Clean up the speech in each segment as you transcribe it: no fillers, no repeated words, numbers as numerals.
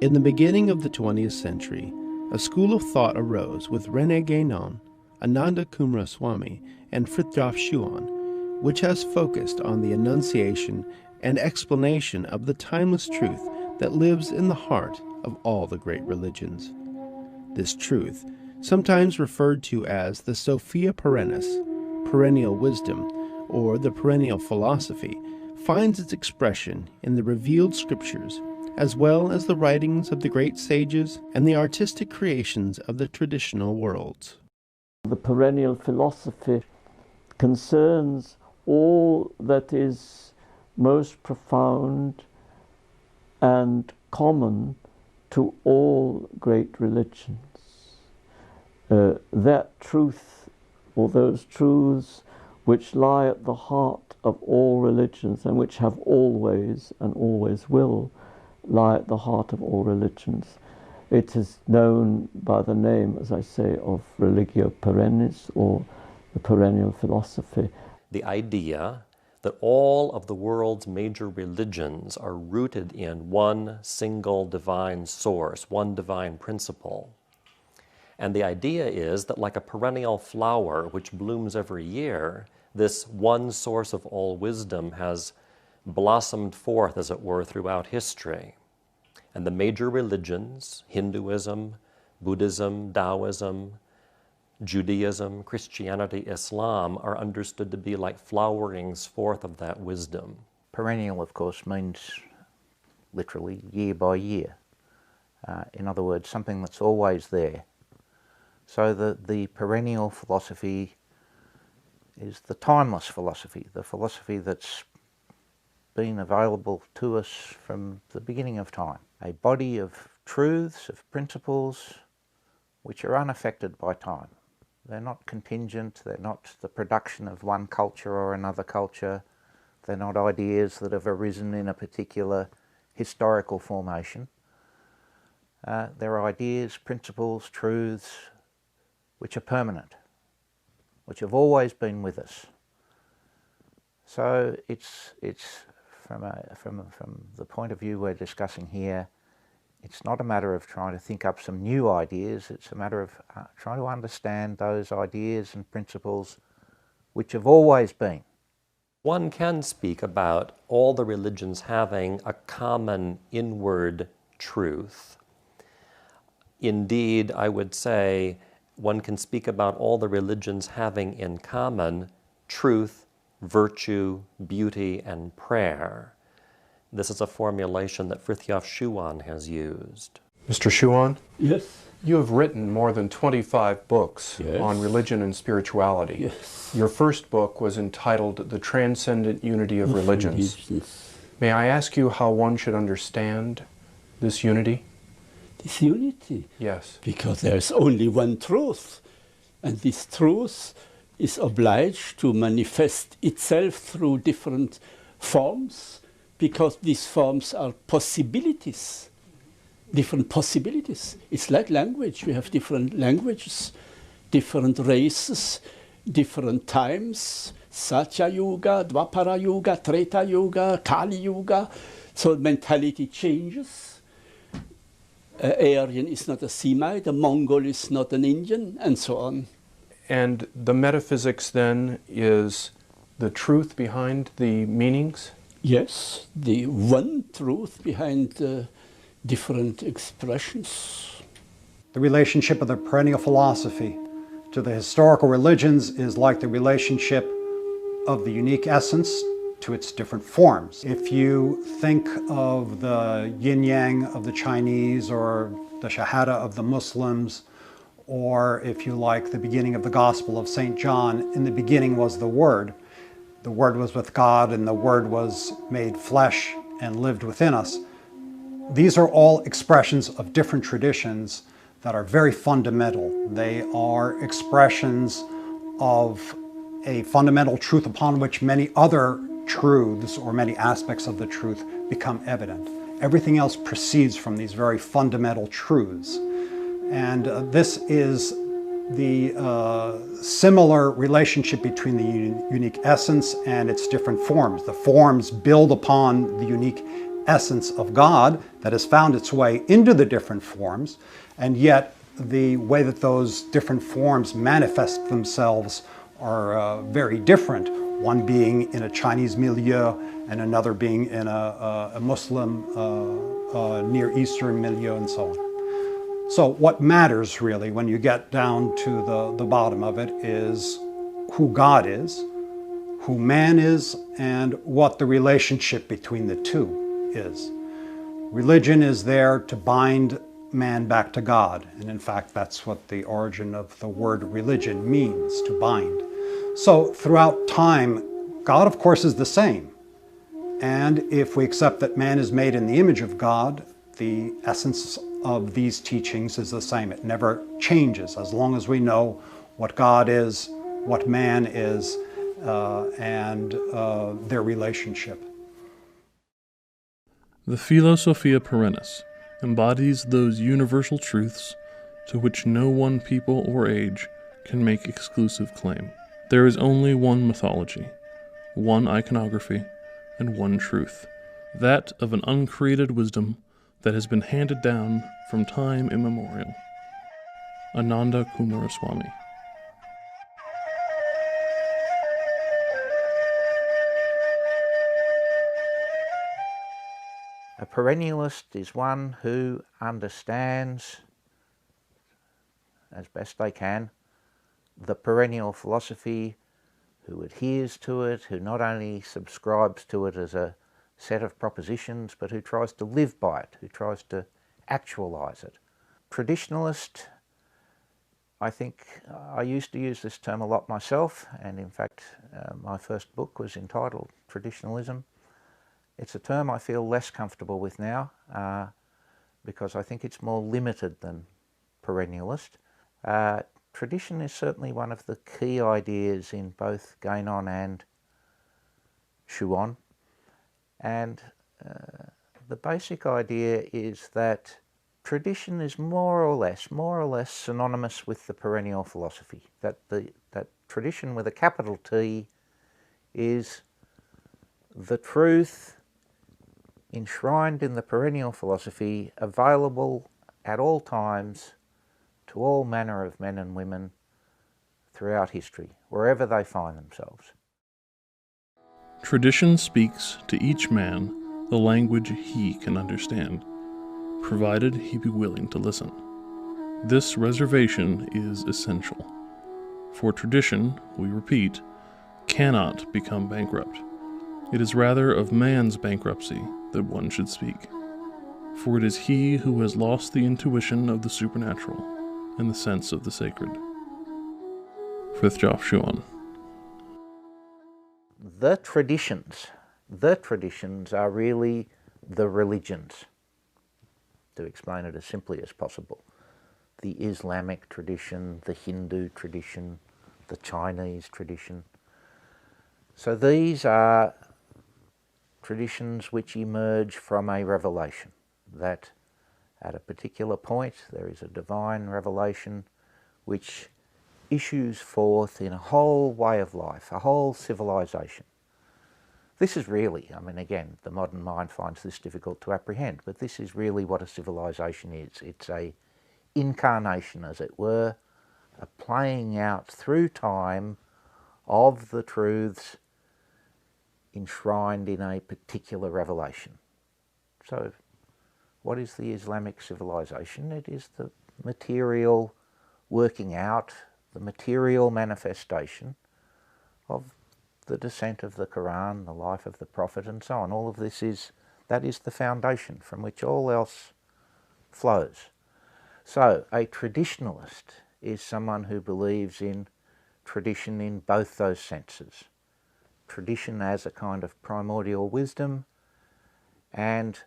In the beginning of the 20th century, a school of thought arose with René Guénon, Ananda Coomaraswamy, and Frithjof Schuon, which has focused on the enunciation and explanation of the timeless truth that lives in the heart of all the great religions. This truth, sometimes referred to as the Sophia Perennis, perennial wisdom, or the perennial philosophy, finds its expression in the revealed scriptures, as well as the writings of the great sages and the artistic creations of the traditional worlds. The perennial philosophy concerns all that is most profound and common to all great religions. That truth, or those truths which lie at the heart of all religions and which have always and always will lie at the heart of all religions. It is known by the name, as I say, of religio perennis, or the perennial philosophy. The idea that all of the world's major religions are rooted in one single divine source, one divine principle. And the idea is that, like a perennial flower which blooms every year, this one source of all wisdom has blossomed forth, as it were, throughout history. And the major religions, Hinduism, Buddhism, Taoism, Judaism, Christianity, Islam, are understood to be like flowerings forth of that wisdom. Perennial, of course, means literally year by year. In other words, something that's always there. So the perennial philosophy is the timeless philosophy, the philosophy that's been available to us from the beginning of time. A body of truths, of principles, which are unaffected by time. They're not contingent, they're not the production of one culture or another culture, they're not ideas that have arisen in a particular historical formation. They're ideas, principles, truths, which are permanent, which have always been with us. So it's from the point of view we're discussing here, it's not a matter of trying to think up some new ideas, it's a matter of trying to understand those ideas and principles which have always been. One can speak about all the religions having a common inward truth. Indeed, I would say one can speak about all the religions having in common truth, virtue, beauty, and prayer. This is a formulation that Frithjof Schuon has used. Mr. Schuon? Yes? You have written more than 25 books Yes. on religion and spirituality. Yes. Your first book was entitled The Transcendent Unity of Religions. Yes. May I ask you how one should understand this unity? This unity? Yes. Because there's only one truth, and this truth is obliged to manifest itself through different forms, because these forms are possibilities, different possibilities. It's like language. We have different languages, different races, different times, Satya Yuga, Dwapara Yuga, Treta Yuga, Kali Yuga. So mentality changes. Aryan is not a Semite, a Mongol is not an Indian, and so on. And the metaphysics then is the truth behind the meanings? Yes, the one truth behind different expressions. The relationship of the perennial philosophy to the historical religions is like the relationship of the unique essence to its different forms. If you think of the yin-yang of the Chinese, or the Shahada of the Muslims, or if you like the beginning of the Gospel of St. John, in the beginning was the Word. The Word was with God, and the Word was made flesh and lived within us. These are all expressions of different traditions that are very fundamental. They are expressions of a fundamental truth upon which many other truths or many aspects of the truth become evident. Everything else proceeds from these very fundamental truths. And this is the similar relationship between the unique essence and its different forms. The forms build upon the unique essence of God that has found its way into the different forms, and yet the way that those different forms manifest themselves are very different, one being in a Chinese milieu and another being in a Muslim Near Eastern milieu, and so on. So what matters really when you get down to the bottom of it is who God is, who man is, and what the relationship between the two is. Religion is there to bind man back to God, and in fact that's what the origin of the word religion means, to bind. So throughout time, God of course is the same, and if we accept that man is made in the image of God, the essence of these teachings is the same. It never changes as long as we know what God is, what man is, and their relationship. The Filosofía Perenne embodies those universal truths to which no one people or age can make exclusive claim. There is only one mythology, one iconography, and one truth, that of an uncreated wisdom that has been handed down from time immemorial. Ananda Coomaraswamy. A perennialist is one who understands, as best they can, the perennial philosophy, who adheres to it, who not only subscribes to it as a set of propositions, but who tries to live by it, who tries to actualize it. Traditionalist, I think I used to use this term a lot myself, and in fact my first book was entitled Traditionalism. It's a term I feel less comfortable with now because I think it's more limited than perennialist. Tradition is certainly one of the key ideas in both Guénon and Schuon, and the basic idea is that tradition is more or less synonymous with the perennial philosophy, that tradition with a capital T is the truth enshrined in the perennial philosophy, available at all times to all manner of men and women throughout history, wherever they find themselves. Tradition speaks to each man the language he can understand, provided he be willing to listen. This reservation is essential, for tradition, we repeat, cannot become bankrupt. It is rather of man's bankruptcy that one should speak, for it is he who has lost the intuition of the supernatural and the sense of the sacred. Frithjof Schuon. The traditions are really the religions, to explain it as simply as possible. The Islamic tradition, the Hindu tradition, the Chinese tradition. So these are traditions which emerge from a revelation, that at a particular point there is a divine revelation which issues forth in a whole way of life, a whole civilization. This is really, I mean, again, the modern mind finds this difficult to apprehend, but this is really what a civilization is. It's a incarnation, as it were, a playing out through time of the truths enshrined in a particular revelation. So what is the Islamic civilization? It is the material working out, the material manifestation of the descent of the Quran, the life of the Prophet, and so on. All of this that is the foundation from which all else flows. So a traditionalist is someone who believes in tradition in both those senses. Tradition as a kind of primordial wisdom and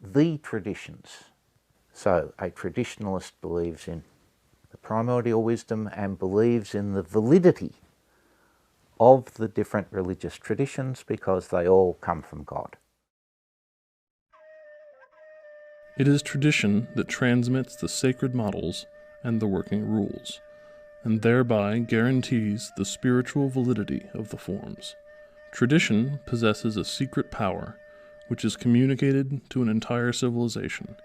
the traditions. So a traditionalist believes in the primordial wisdom and believes in the validity of the different religious traditions because they all come from God. It is tradition that transmits the sacred models and the working rules, and thereby guarantees the spiritual validity of the forms. Tradition possesses a secret power which is communicated to an entire civilization,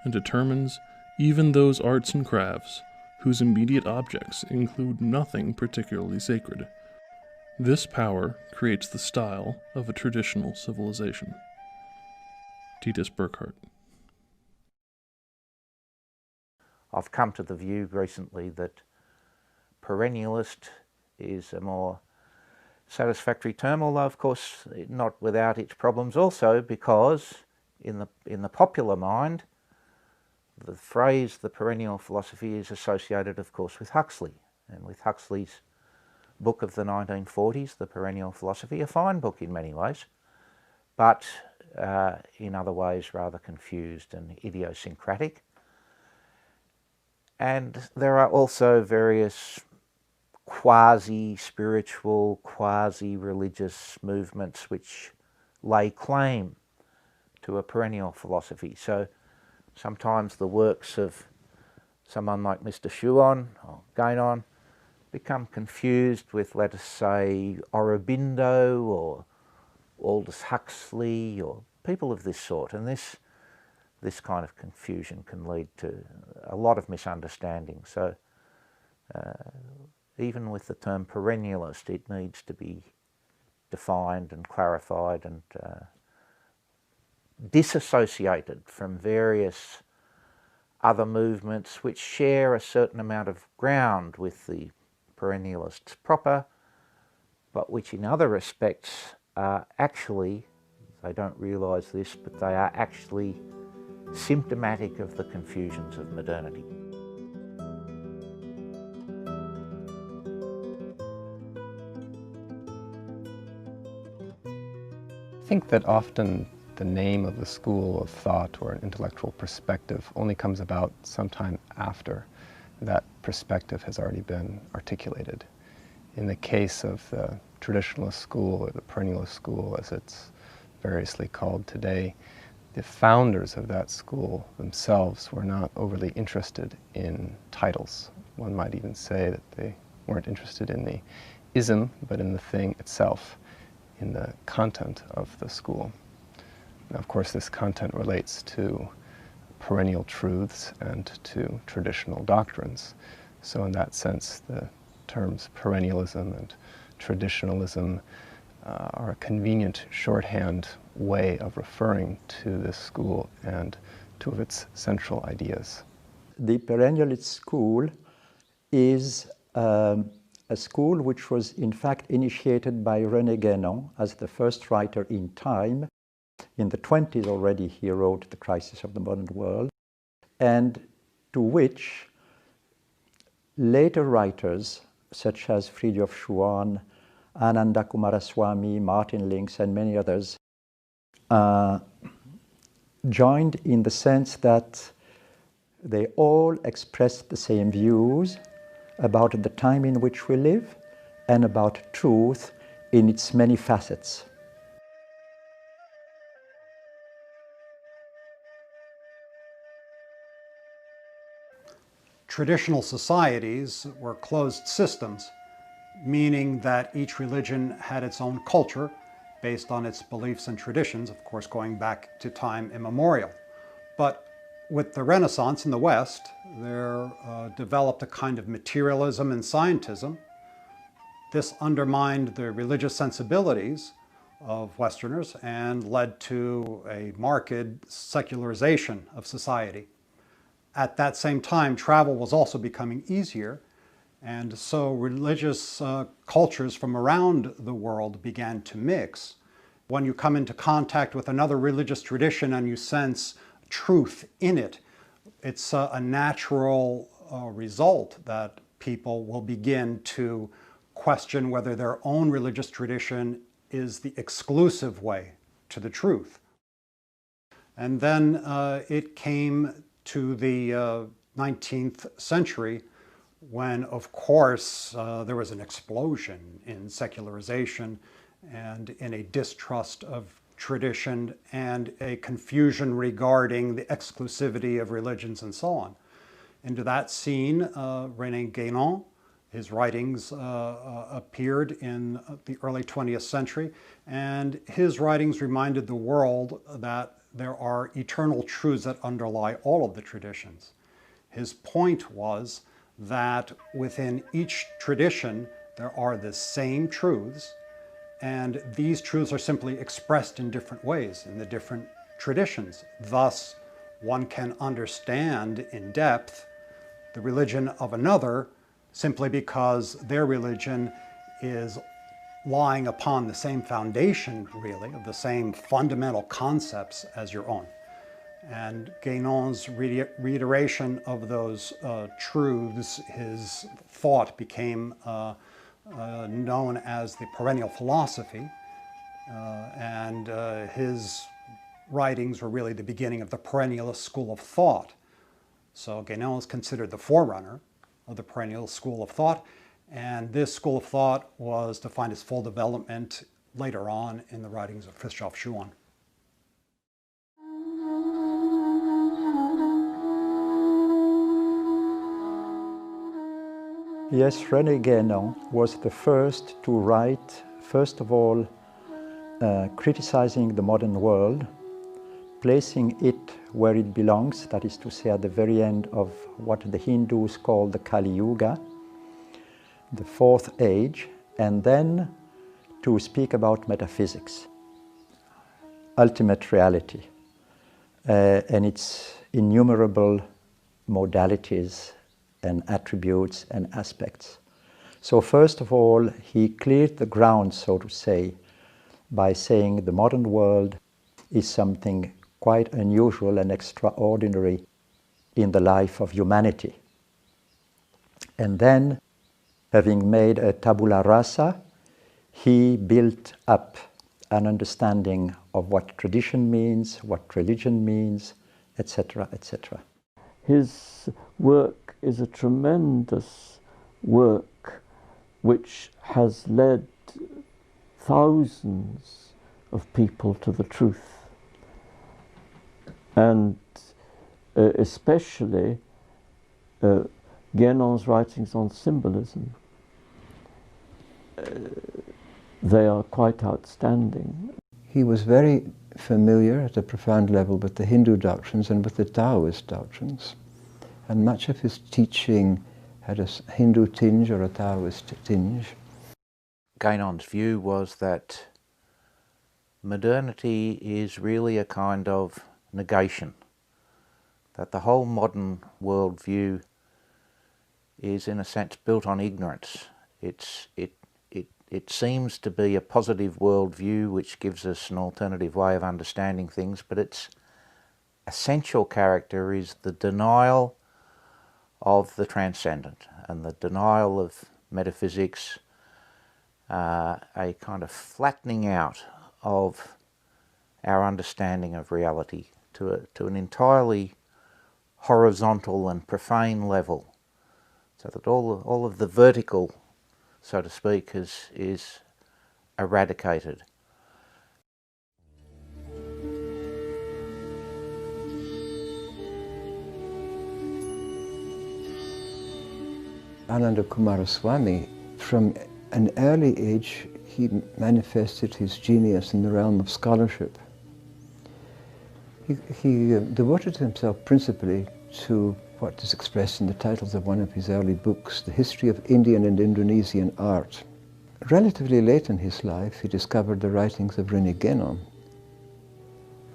and determines even those arts and crafts whose immediate objects include nothing particularly sacred. This power creates the style of a traditional civilization. Titus Burckhardt. I've come to the view recently that perennialist is a more satisfactory term, although of course not without its problems also, because in the popular mind the phrase the perennial philosophy is associated of course with Huxley, and with Huxley's book of the 1940s, The Perennial Philosophy, a fine book in many ways, but in other ways rather confused and idiosyncratic. And there are also various quasi-spiritual, quasi-religious movements which lay claim to a perennial philosophy. So sometimes the works of someone like Mr. Schuon or Guénon become confused with, let us say, Aurobindo or Aldous Huxley or people of this sort, and this kind of confusion can lead to a lot of misunderstanding. So even with the term perennialist, it needs to be defined and clarified and disassociated from various other movements which share a certain amount of ground with the perennialists proper, but which in other respects are actually, they don't realise this, but they are actually symptomatic of the confusions of modernity. I think that often the name of the school of thought or an intellectual perspective only comes about sometime after that perspective has already been articulated. In the case of the traditionalist school, or the perennialist school as it's variously called today, the founders of that school themselves were not overly interested in titles. One might even say that they weren't interested in the ism, but in the thing itself, in the content of the school. Now, of course, this content relates to perennial truths and to traditional doctrines. So in that sense, the terms perennialism and traditionalism are a convenient shorthand way of referring to this school and two of its central ideas. The perennialist school is a school which was in fact initiated by René Guénon as the first writer in time. In the 20s already he wrote The Crisis of the Modern World, and to which later writers such as Fridtjof Schuon, Ananda Coomaraswamy, Martin Links, and many others joined, in the sense that they all expressed the same views about the time in which we live and about truth in its many facets. Traditional societies were closed systems, meaning that each religion had its own culture based on its beliefs and traditions, of course going back to time immemorial. But with the Renaissance in the West, there developed a kind of materialism and scientism. This undermined the religious sensibilities of Westerners and led to a marked secularization of society. At that same time, travel was also becoming easier, and so religious cultures from around the world began to mix. When you come into contact with another religious tradition and you sense truth in it, it's a natural result that people will begin to question whether their own religious tradition is the exclusive way to the truth. And then it came to the 19th century when, of course, there was an explosion in secularization and in a distrust of tradition and a confusion regarding the exclusivity of religions and so on. Into that scene, René Guénon His writings appeared in the early 20th century, and his writings reminded the world that there are eternal truths that underlie all of the traditions. His point was that within each tradition there are the same truths, and these truths are simply expressed in different ways in the different traditions. Thus, one can understand in depth the religion of another simply because their religion is lying upon the same foundation, really, of the same fundamental concepts as your own. And Guénon's reiteration of those truths, his thought became known as the perennial philosophy, and his writings were really the beginning of the perennialist school of thought. So Guénon is considered the forerunner of the perennialist school of thought, and this school of thought was to find its full development later on in the writings of Fritjof Schuon. Yes, René Guénon was the first to write, first of all, criticizing the modern world, placing it where it belongs, that is to say at the very end of what the Hindus call the Kali Yuga, the fourth age, and then to speak about metaphysics, ultimate reality, and its innumerable modalities and attributes and aspects. So first of all, he cleared the ground, so to say, by saying the modern world is something quite unusual and extraordinary in the life of humanity. And then, having made a tabula rasa, he built up an understanding of what tradition means, what religion means, etc., etc. His work is a tremendous work which has led thousands of people to the truth. And especially Guénon's writings on symbolism. They are quite outstanding. He was very familiar at a profound level with the Hindu doctrines and with the Taoist doctrines. And much of his teaching had a Hindu tinge or a Taoist tinge. Guénon's view was that modernity is really a kind of negation, that the whole modern worldview is in a sense built on ignorance. It seems to be a positive worldview which gives us an alternative way of understanding things, but its essential character is the denial of the transcendent and the denial of metaphysics, a kind of flattening out of our understanding of reality to an entirely horizontal and profane level, so that all of the vertical, so to speak, is eradicated. Ananda Coomaraswamy, from an early age, he manifested his genius in the realm of scholarship. He devoted himself principally to what is expressed in the titles of one of his early books, The History of Indian and Indonesian Art. Relatively late in his life, he discovered the writings of René Guénon,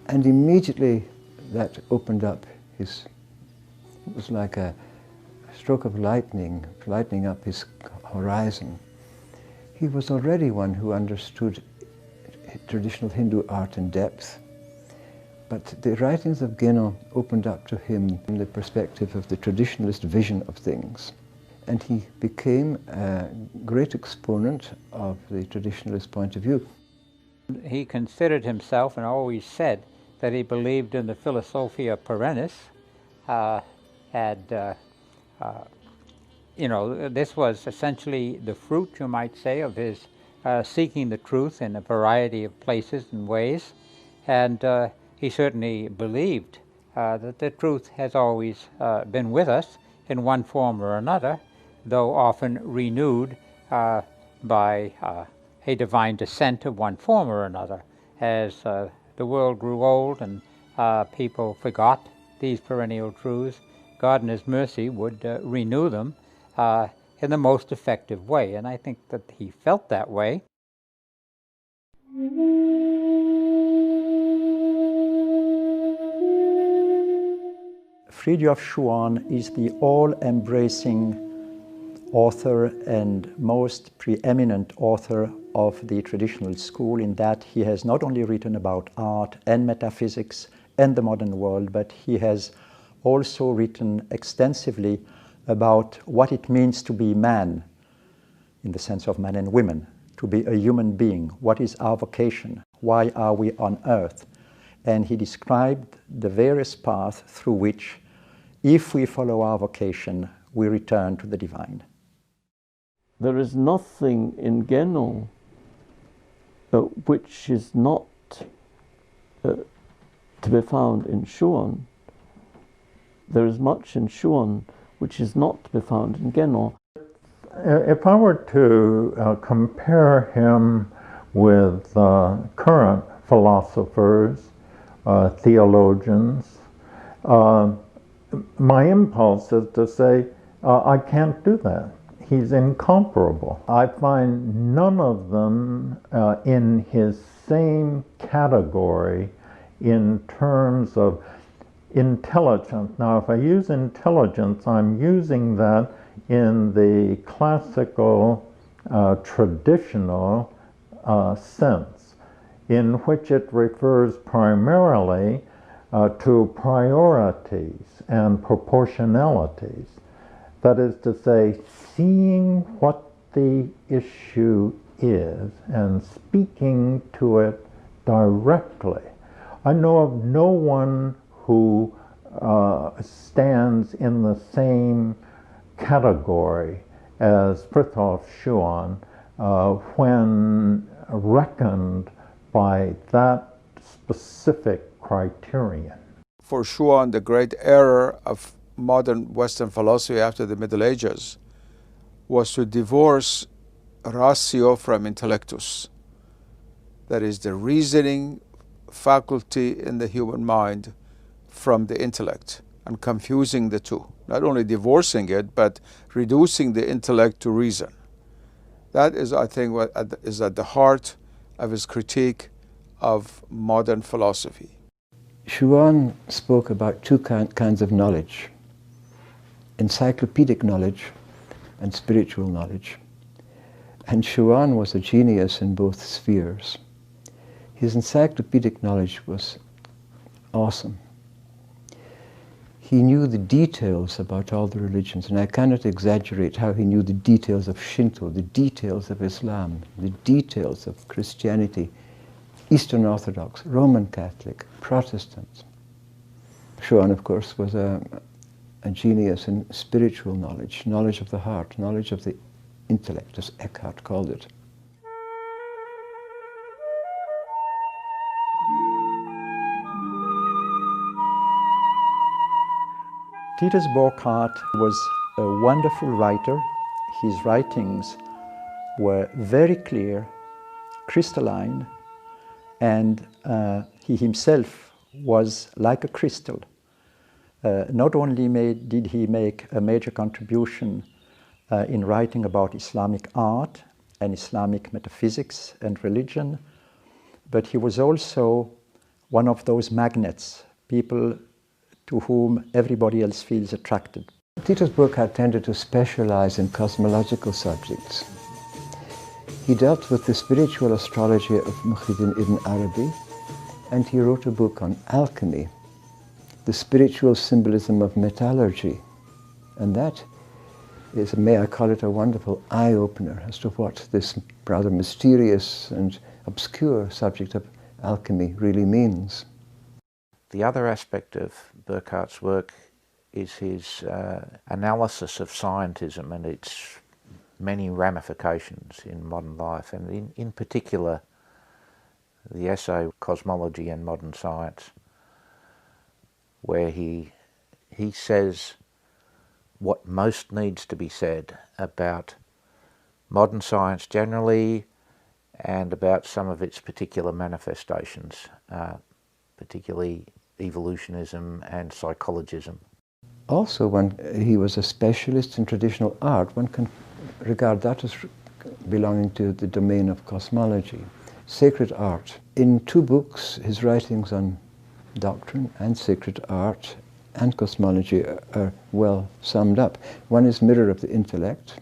and immediately that opened up his, it was like a stroke of lightning, lightening up his horizon. He was already one who understood traditional Hindu art in depth, but the writings of Guénon opened up to him from the perspective of the traditionalist vision of things. And he became a great exponent of the traditionalist point of view. He considered himself, and always said, that he believed in the Filosofía Perenne. This was essentially the fruit, you might say, of his seeking the truth in a variety of places and ways. And he certainly believed that the truth has always been with us in one form or another, though often renewed by a divine descent of one form or another. As the world grew old and people forgot these perennial truths, God in His mercy would renew them in the most effective way. And I think that he felt that way. Fridtjof Schuon is the all-embracing author and most preeminent author of the traditional school, in that he has not only written about art and metaphysics and the modern world, but he has also written extensively about what it means to be man, in the sense of man and women, to be a human being. What is our vocation? Why are we on earth? And he described the various paths through which, if we follow our vocation, we return to the divine. There is nothing in Guénon which is not to be found in Schuon. There is much in Schuon which is not to be found in Guénon. If I were to compare him with current philosophers, theologians, my impulse is to say, I can't do that. He's incomparable. I find none of them in his same category in terms of intelligence. Now, if I use intelligence, I'm using that in the classical, traditional sense, in which it refers primarily to priorities and proportionalities. That is to say, seeing what the issue is and speaking to it directly. I know of no one who stands in the same category as Fridtjof Schuon when reckoned by that specific criterion. For Schuon, the great error of modern Western philosophy after the Middle Ages was to divorce ratio from intellectus. That is, the reasoning faculty in the human mind from the intellect, and confusing the two. Not only divorcing it, but reducing the intellect to reason. That is, I think, what is at the heart of his critique of modern philosophy. Schuon spoke about two kinds of knowledge: encyclopedic knowledge and spiritual knowledge. And Schuon was a genius in both spheres. His encyclopedic knowledge was awesome. He knew the details about all the religions, and I cannot exaggerate how he knew the details of Shinto, the details of Islam, the details of Christianity, Eastern Orthodox, Roman Catholic, Protestant. Schuon, of course, was a genius in spiritual knowledge, knowledge of the heart, knowledge of the intellect, as Eckhart called it. Titus Burckhardt was a wonderful writer. His writings were very clear, crystalline, and he himself was like a crystal. Not only did he make a major contribution in writing about Islamic art and Islamic metaphysics and religion, but he was also one of those magnets, people to whom everybody else feels attracted. Titus Burckhardt tended to specialize in cosmological subjects. He dealt with the spiritual astrology of Muhyiddin ibn Arabi, and he wrote a book on alchemy, the spiritual symbolism of metallurgy. And that is, may I call it, a wonderful eye-opener as to what this rather mysterious and obscure subject of alchemy really means. The other aspect of Burckhardt's work is his analysis of scientism and its many ramifications in modern life, and in particular the essay Cosmology and Modern Science, where he says what most needs to be said about modern science generally and about some of its particular manifestations, particularly evolutionism and psychologism. Also, when he was a specialist in traditional art, one can regard that as belonging to the domain of cosmology. Sacred art. In two books, his writings on doctrine and sacred art and cosmology are well summed up. One is Mirror of the Intellect,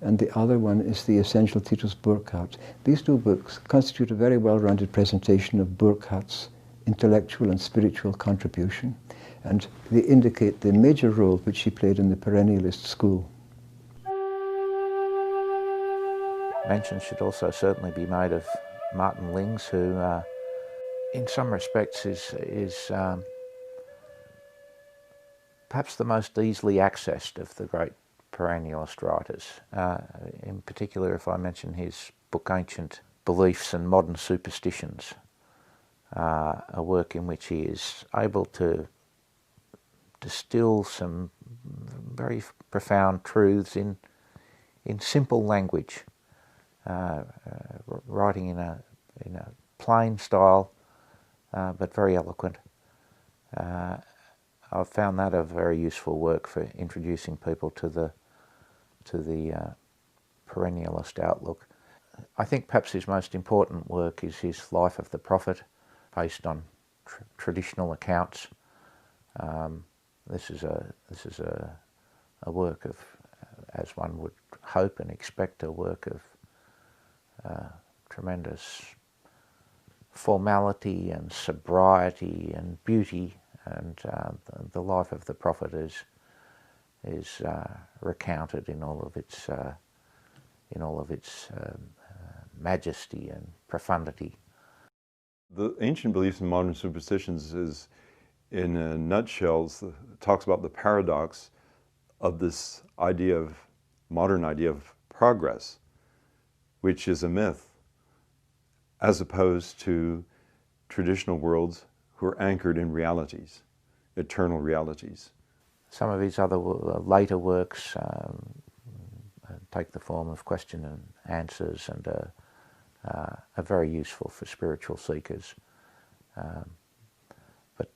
and the other one is The Essential Titus Burckhardt. These two books constitute a very well-rounded presentation of Burckhardt's intellectual and spiritual contribution, and they indicate the major role which he played in the perennialist school. Mention should also certainly be made of Martin Lings, who in some respects is perhaps the most easily accessed of the great perennialist writers. In particular, if I mention his book Ancient Beliefs and Modern Superstitions, a work in which he is able to distill some very profound truths in simple language, writing in a plain style, but very eloquent. I've found that a very useful work for introducing people to the perennialist outlook. I think perhaps his most important work is his Life of the Prophet, based on traditional accounts. This is a work of, as one would hope and expect, a work of tremendous formality and sobriety and beauty, and the life of the prophet is recounted in all of its majesty and profundity. The Ancient Beliefs and Modern Superstitions is, in a nutshell, talks about the paradox of this modern idea of progress, which is a myth, as opposed to traditional worlds who are anchored in realities, eternal realities. Some of his other later works take the form of question and answers, and are very useful for spiritual seekers. But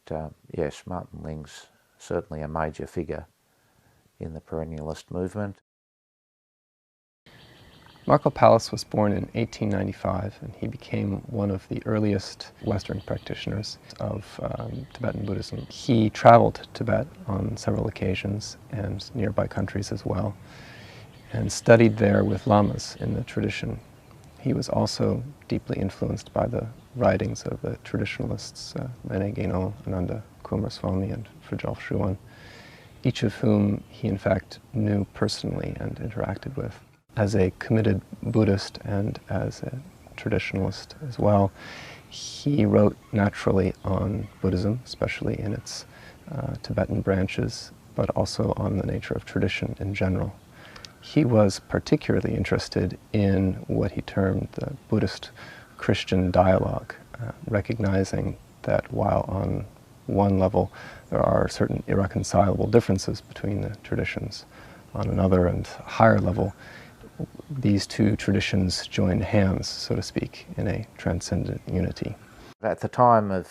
yes, Martin Lings, certainly a major figure in the perennialist movement. Marco Pallis was born in 1895, and he became one of the earliest Western practitioners of Tibetan Buddhism. He traveled to Tibet on several occasions, and nearby countries as well, and studied there with lamas in the tradition. He was also deeply influenced by the writings of the traditionalists Rene Guénon, Ananda Coomaraswamy, and Fridtjof Schuon, each of whom he in fact knew personally and interacted with. As a committed Buddhist and as a traditionalist as well, he wrote naturally on Buddhism, especially in its Tibetan branches, but also on the nature of tradition in general. He was particularly interested in what he termed the Buddhist-Christian dialogue, recognizing that while on one level there are certain irreconcilable differences between the traditions, on another and higher level these two traditions join hands, so to speak, in a transcendent unity. At the time of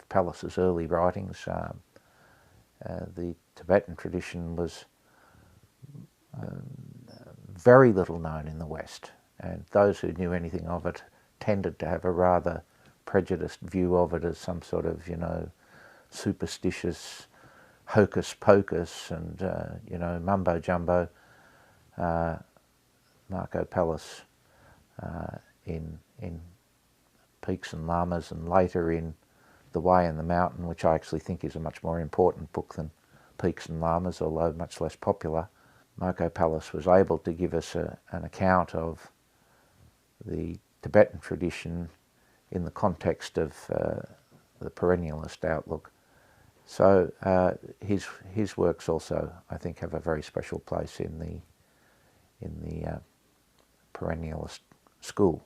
Pallis's early writings, the Tibetan tradition was very little known in the West, and those who knew anything of it tended to have a rather prejudiced view of it as some sort of, superstitious hocus pocus and, mumbo jumbo. Marco Pallis, in Peaks and Lamas, and later in The Way and the Mountain, which I actually think is a much more important book than Peaks and Lamas, although much less popular, Marco Pallis was able to give us an account of the Tibetan tradition in the context of the perennialist outlook. So his works also, I think, have a very special place in the perennialist school.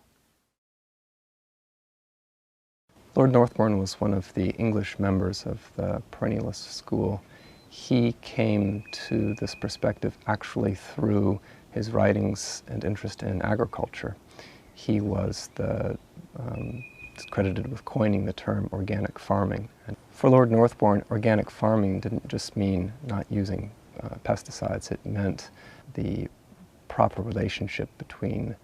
Lord Northbourne was one of the English members of the perennialist school He came to this perspective actually through his writings and interest in agriculture. He was credited with coining the term organic farming. And for Lord Northbourne, organic farming didn't just mean not using pesticides. It meant the proper relationship between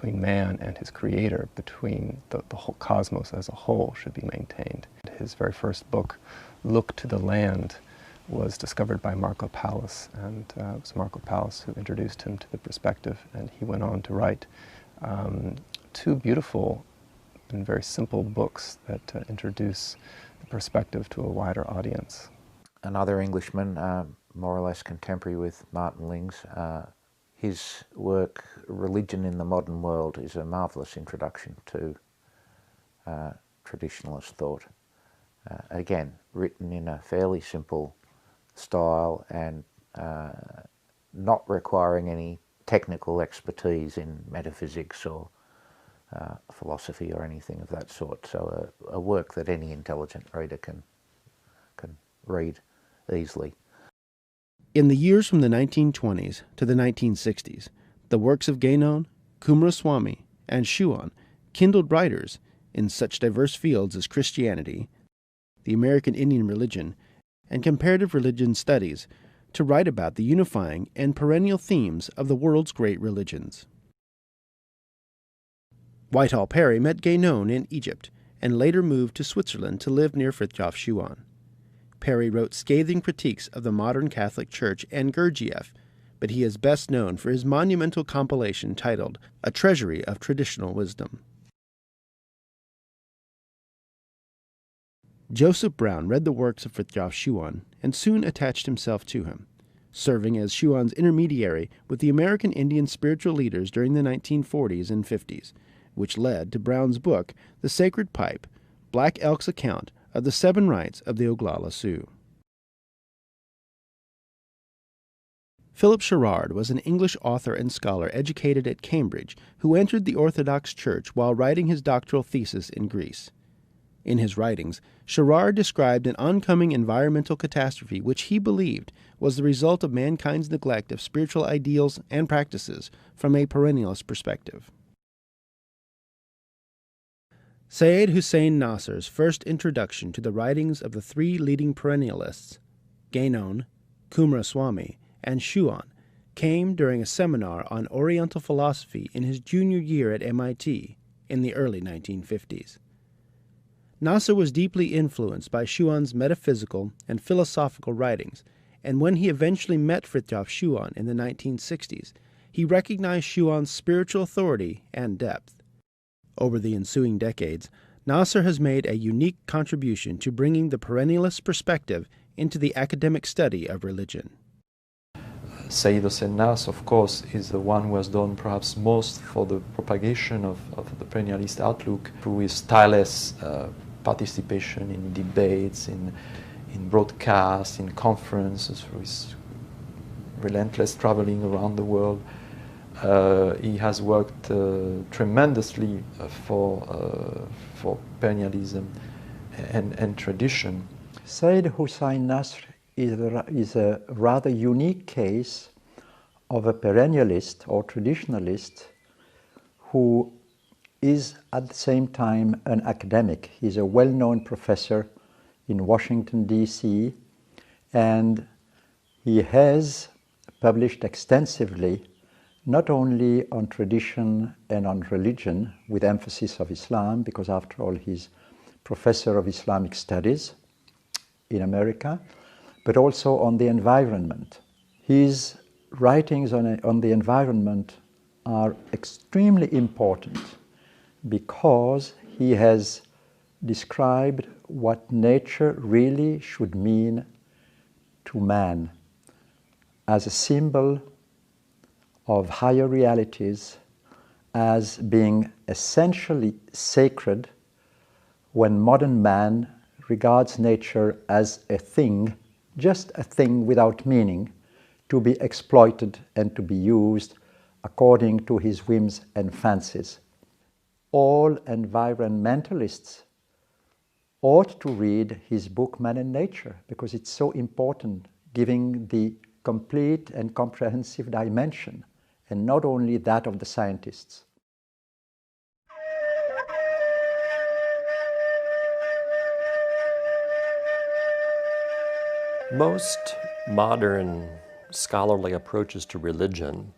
man and his creator, between the whole cosmos as a whole, should be maintained. His very first book, Look to the Land, was discovered by Marco Pallis, and it was Marco Pallis who introduced him to the perspective, and he went on to write two beautiful and very simple books that introduce the perspective to a wider audience. Another Englishman, more or less contemporary with Martin Lings, his work, Religion in the Modern World, is a marvellous introduction to traditionalist thought. Again, written in a fairly simple style and not requiring any technical expertise in metaphysics or philosophy or anything of that sort. So a work that any intelligent reader can read easily. In the years from the 1920s to the 1960s, the works of Guénon, Coomaraswamy, and Schuon kindled writers in such diverse fields as Christianity, the American Indian religion, and comparative religion studies to write about the unifying and perennial themes of the world's great religions. Whitehall Perry met Guénon in Egypt and later moved to Switzerland to live near Fridtjof Schuon. Perry wrote scathing critiques of the modern Catholic Church and Gurdjieff, but he is best known for his monumental compilation titled A Treasury of Traditional Wisdom. Joseph Brown read the works of Fridtjof Schuon and soon attached himself to him, serving as Schuon's intermediary with the American Indian spiritual leaders during the 1940s and 50s, which led to Brown's book, The Sacred Pipe, Black Elk's account of the 7 rites of the Oglala Sioux. Philip Sherrard was an English author and scholar educated at Cambridge who entered the Orthodox Church while writing his doctoral thesis in Greece. In his writings, Sherrard described an oncoming environmental catastrophe which he believed was the result of mankind's neglect of spiritual ideals and practices from a perennialist perspective. Syed Hussein Nasr's first introduction to the writings of the 3 leading perennialists, Guénon, Coomaraswamy, and Schuon, came during a seminar on Oriental philosophy in his junior year at MIT in the early 1950s. Nasr was deeply influenced by Schuon's metaphysical and philosophical writings, and when he eventually met Fridtjof Schuon in the 1960s, he recognized Schuon's spiritual authority and depth. Over the ensuing decades, Nasr has made a unique contribution to bringing the perennialist perspective into the academic study of religion. Syed Hussein Nasr, of course, is the one who has done perhaps most for the propagation of the perennialist outlook through his tireless participation in debates, in broadcasts, in conferences, through his relentless traveling around the world. He has worked tremendously for perennialism and tradition. Syed Hussein Nasr is a rather unique case of a perennialist or traditionalist who is at the same time an academic. He's a well-known professor in Washington, D.C., and he has published extensively not only on tradition and on religion, with emphasis of Islam, because after all he's professor of Islamic studies in America, but also on the environment. His writings on the environment are extremely important because he has described what nature really should mean to man as a symbol of higher realities, as being essentially sacred when modern man regards nature as a thing, just a thing without meaning, to be exploited and to be used according to his whims and fancies. All environmentalists ought to read his book Man and Nature, because it's so important, giving the complete and comprehensive dimension, and not only that of the scientists. Most modern scholarly approaches to religion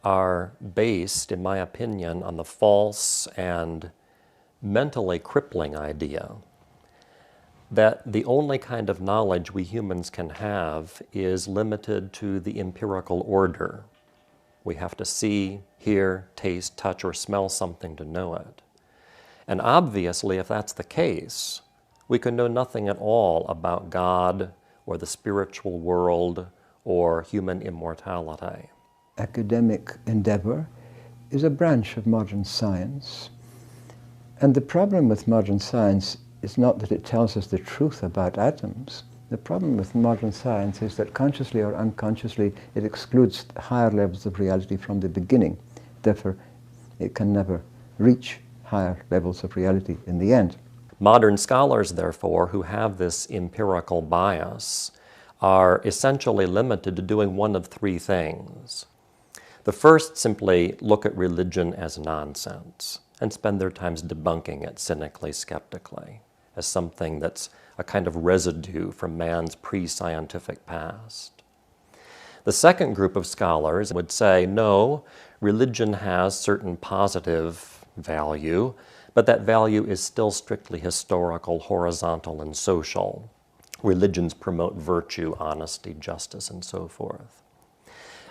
are based, in my opinion, on the false and mentally crippling idea that the only kind of knowledge we humans can have is limited to the empirical order. We have to see, hear, taste, touch, or smell something to know it. And obviously, if that's the case, we can know nothing at all about God or the spiritual world or human immortality. Academic endeavor is a branch of modern science. And the problem with modern science is not that it tells us the truth about atoms. The problem with modern science is that consciously or unconsciously it excludes higher levels of reality from the beginning. Therefore, it can never reach higher levels of reality in the end. Modern scholars, therefore, who have this empirical bias are essentially limited to doing one of three things. The first, simply look at religion as nonsense and spend their times debunking it cynically, skeptically, as something that's a kind of residue from man's pre-scientific past. The second group of scholars would say, no, religion has certain positive value, but that value is still strictly historical, horizontal, and social. Religions promote virtue, honesty, justice, and so forth.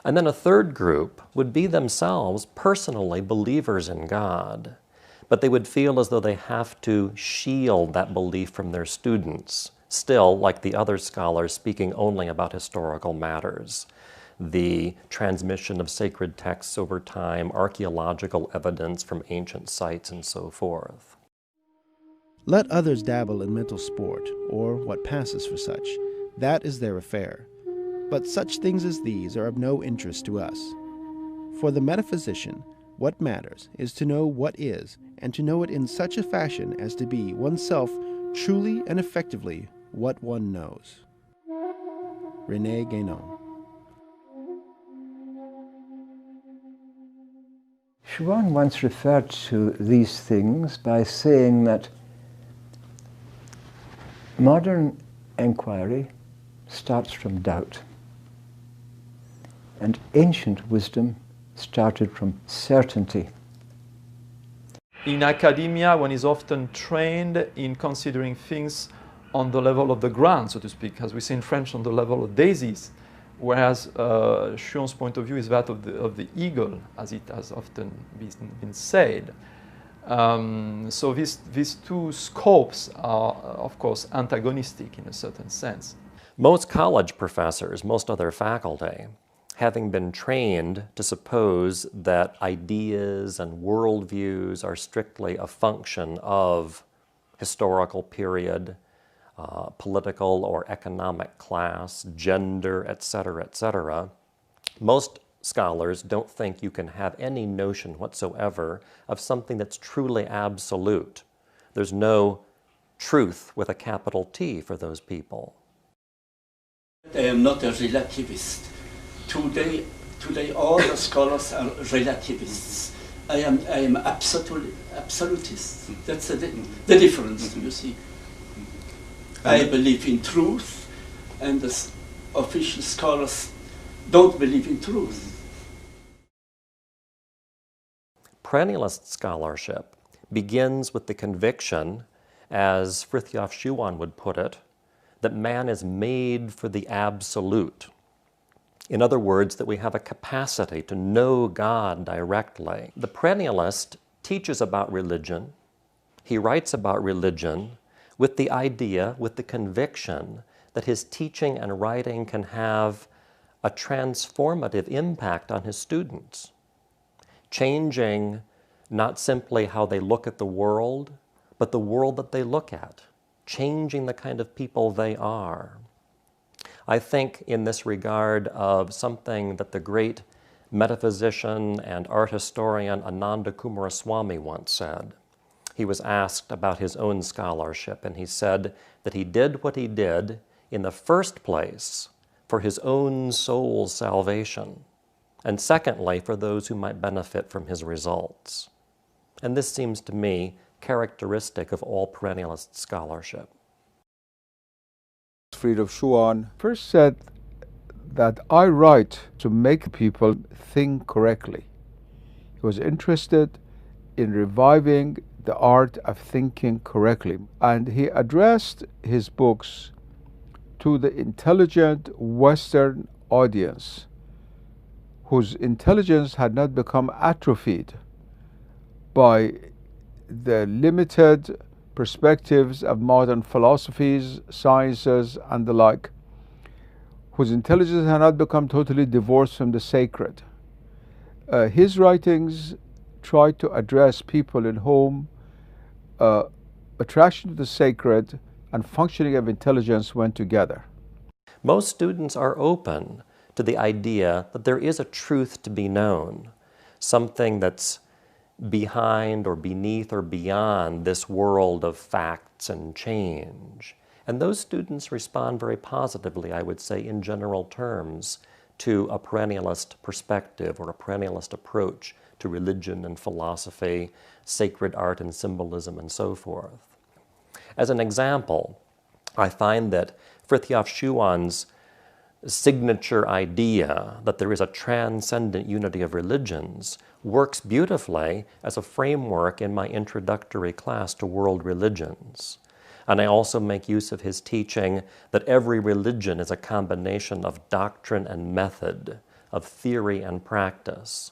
And then a third group would be themselves personally believers in God, but they would feel as though they have to shield that belief from their students, still, like the other scholars, speaking only about historical matters, the transmission of sacred texts over time, archaeological evidence from ancient sites, and so forth. Let others dabble in mental sport, or what passes for such. That is their affair. But such things as these are of no interest to us. For the metaphysician, what matters is to know what is, and to know it in such a fashion as to be oneself truly and effectively what one knows. René Guénon. Schuon once referred to these things by saying that modern inquiry starts from doubt, and ancient wisdom started from certainty. In academia, one is often trained in considering things on the level of the ground, so to speak, as we say in French, on the level of daisies, whereas Schuon's point of view is that of the eagle, as it has often been said. So these two scopes are, of course, antagonistic in a certain sense. Most college professors, most other faculty, having been trained to suppose that ideas and worldviews are strictly a function of historical period, political or economic class, gender, etc., most scholars don't think you can have any notion whatsoever of something that's truly absolute. There's no truth with a capital T for those people. I am not a relativist. Today all the scholars are relativists. I am absolutist. That's the difference, you see. I believe in truth, and the official scholars don't believe in truth. Perennialist scholarship begins with the conviction, as Frithjof Schuon would put it, that man is made for the absolute. In other words, that we have a capacity to know God directly. The perennialist teaches about religion. He writes about religion with the idea, with the conviction that his teaching and writing can have a transformative impact on his students, changing not simply how they look at the world, but the world that they look at, changing the kind of people they are. I think in this regard of something that the great metaphysician and art historian Ananda Coomaraswamy once said, he was asked about his own scholarship, and he said that he did what he did in the first place for his own soul's salvation, and secondly, for those who might benefit from his results. And this seems to me characteristic of all perennialist scholarship. Friedrich Schuon first said that I write to make people think correctly. He was interested in reviving the art of thinking correctly, and he addressed his books to the intelligent Western audience whose intelligence had not become atrophied by the limited perspectives of modern philosophies, sciences, and the like, whose intelligence had not become totally divorced from the sacred. His writings tried to address people in whom attraction to the sacred and functioning of intelligence went together. Most students are open to the idea that there is a truth to be known, something that's behind or beneath or beyond this world of facts and change. And those students respond very positively, I would say, in general terms, to a perennialist perspective or a perennialist approach to religion and philosophy, sacred art and symbolism, and so forth. As an example, I find that Fritjof Schuon's signature idea that there is a transcendent unity of religions works beautifully as a framework in my introductory class to world religions. And I also make use of his teaching that every religion is a combination of doctrine and method, of theory and practice.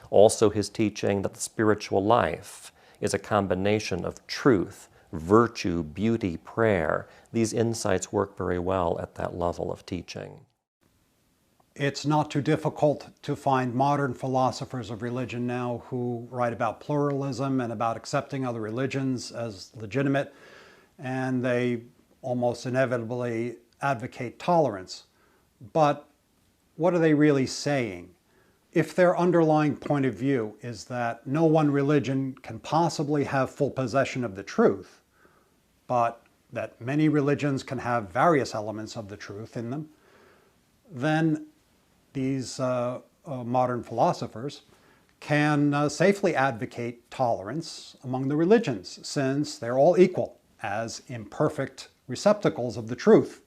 Also his teaching that the spiritual life is a combination of truth, virtue, beauty, prayer. These insights work very well at that level of teaching. It's not too difficult to find modern philosophers of religion now who write about pluralism and about accepting other religions as legitimate, and they almost inevitably advocate tolerance. But what are they really saying? If their underlying point of view is that no one religion can possibly have full possession of the truth, but that many religions can have various elements of the truth in them, then these modern philosophers can safely advocate tolerance among the religions, since they're all equal as imperfect receptacles of the truth.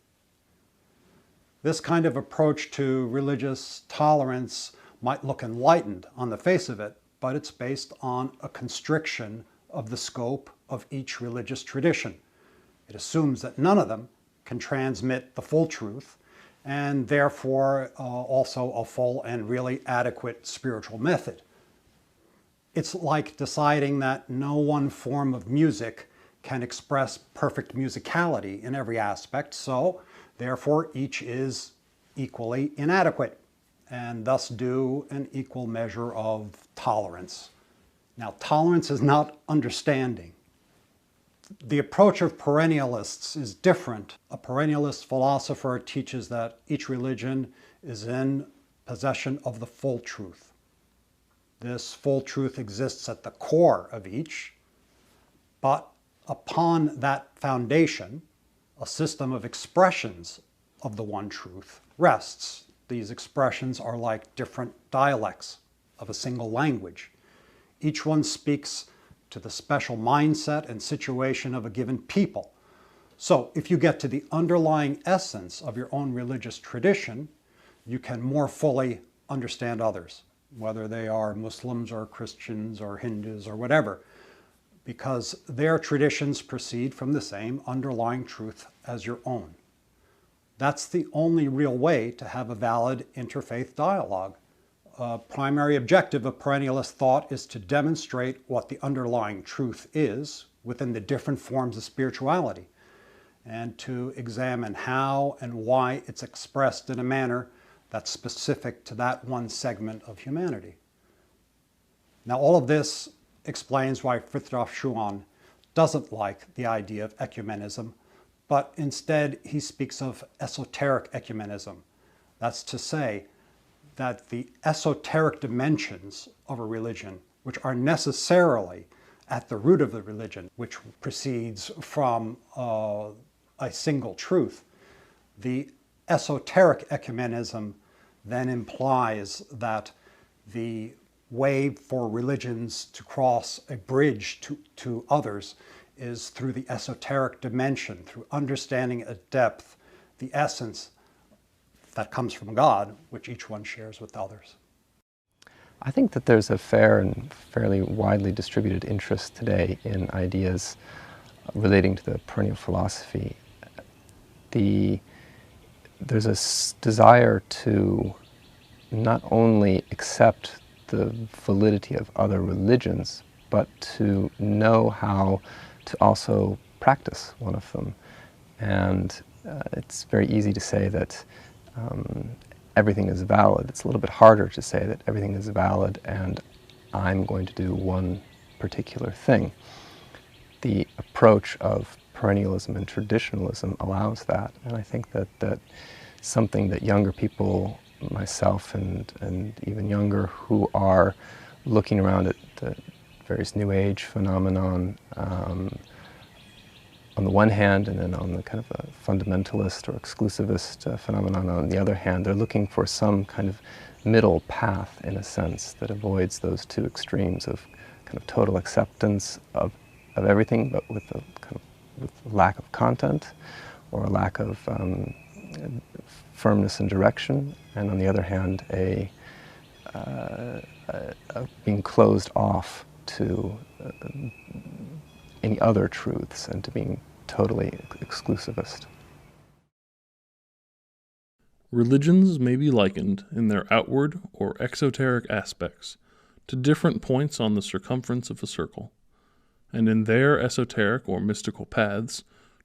This kind of approach to religious tolerance might look enlightened on the face of it, but it's based on a constriction of the scope of each religious tradition. It assumes that none of them can transmit the full truth, and therefore also a full and really adequate spiritual method. It's like deciding that no one form of music can express perfect musicality in every aspect, so therefore each is equally inadequate, and thus due an equal measure of tolerance. Now, tolerance is not understanding. The approach of perennialists is different. A perennialist philosopher teaches that each religion is in possession of the full truth. This full truth exists at the core of each, but upon that foundation, a system of expressions of the one truth rests. These expressions are like different dialects of a single language. Each one speaks to the special mindset and situation of a given people. So if you get to the underlying essence of your own religious tradition, you can more fully understand others, whether they are Muslims or Christians or Hindus or whatever, because their traditions proceed from the same underlying truth as your own. That's the only real way to have a valid interfaith dialogue. A primary objective of perennialist thought is to demonstrate what the underlying truth is within the different forms of spirituality, and to examine how and why it's expressed in a manner that's specific to that one segment of humanity. Now, all of this explains why Fritjof Schuon doesn't like the idea of ecumenism, but instead he speaks of esoteric ecumenism. That's to say that the esoteric dimensions of a religion, which are necessarily at the root of the religion, which proceeds from a single truth. The esoteric ecumenism then implies that the way for religions to cross a bridge to others is through the esoteric dimension, through understanding at depth the essence that comes from God, which each one shares with others. I think that there's a fair and fairly widely distributed interest today in ideas relating to the perennial philosophy. There's a desire to not only accept the validity of other religions, but to know how to also practice one of them. And it's very easy to say that everything is valid. It's a little bit harder to say that everything is valid and I'm going to do one particular thing. The approach of perennialism and traditionalism allows that, and I think that that's something that younger people, myself and even younger, who are looking around at the various New Age phenomenon on the one hand, and then on the kind of a fundamentalist or exclusivist phenomenon on the other hand, they're looking for some kind of middle path, in a sense, that avoids those two extremes of kind of total acceptance of everything, but with a kind of with lack of content or a lack of firmness and direction, and on the other hand, a being closed off to any other truths and to being totally exclusivist. Religions may be likened in their outward or exoteric aspects to different points on the circumference of a circle, and in their esoteric or mystical paths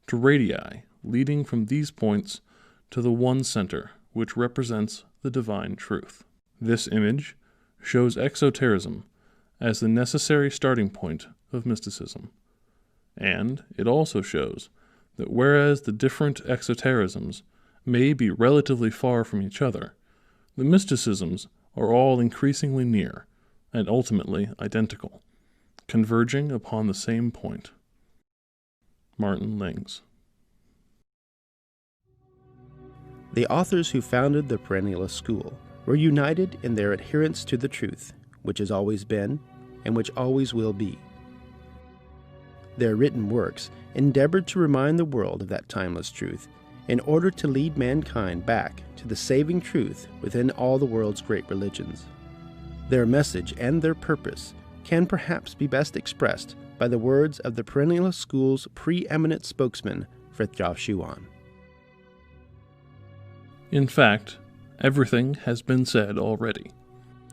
to radii leading from these points to the one center which represents the divine truth. This image shows exoterism as the necessary starting point of mysticism. And it also shows that whereas the different exoterisms may be relatively far from each other, the mysticisms are all increasingly near and ultimately identical, converging upon the same point. Martin Lings. The authors who founded the Perennialist school were united in their adherence to the truth, which has always been and which always will be. Their written works endeavored to remind the world of that timeless truth in order to lead mankind back to the saving truth within all the world's great religions. Their message and their purpose can perhaps be best expressed by the words of the Perennialist school's preeminent spokesman, Fridtjof Schuon. In fact, everything has been said already,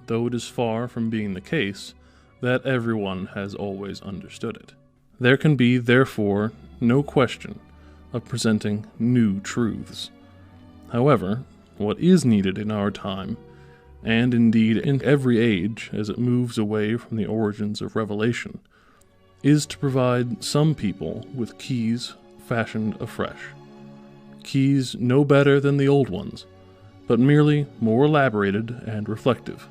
though it is far from being the case that everyone has always understood it. There can be, therefore, no question of presenting new truths. However, what is needed in our time, and indeed in every age as it moves away from the origins of revelation, is to provide some people with keys fashioned afresh. Keys no better than the old ones, but merely more elaborated and reflective,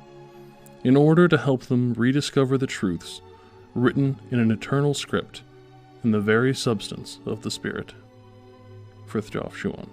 in order to help them rediscover the truths written in an eternal script, in the very substance of the Spirit. Fridtjof Schuon.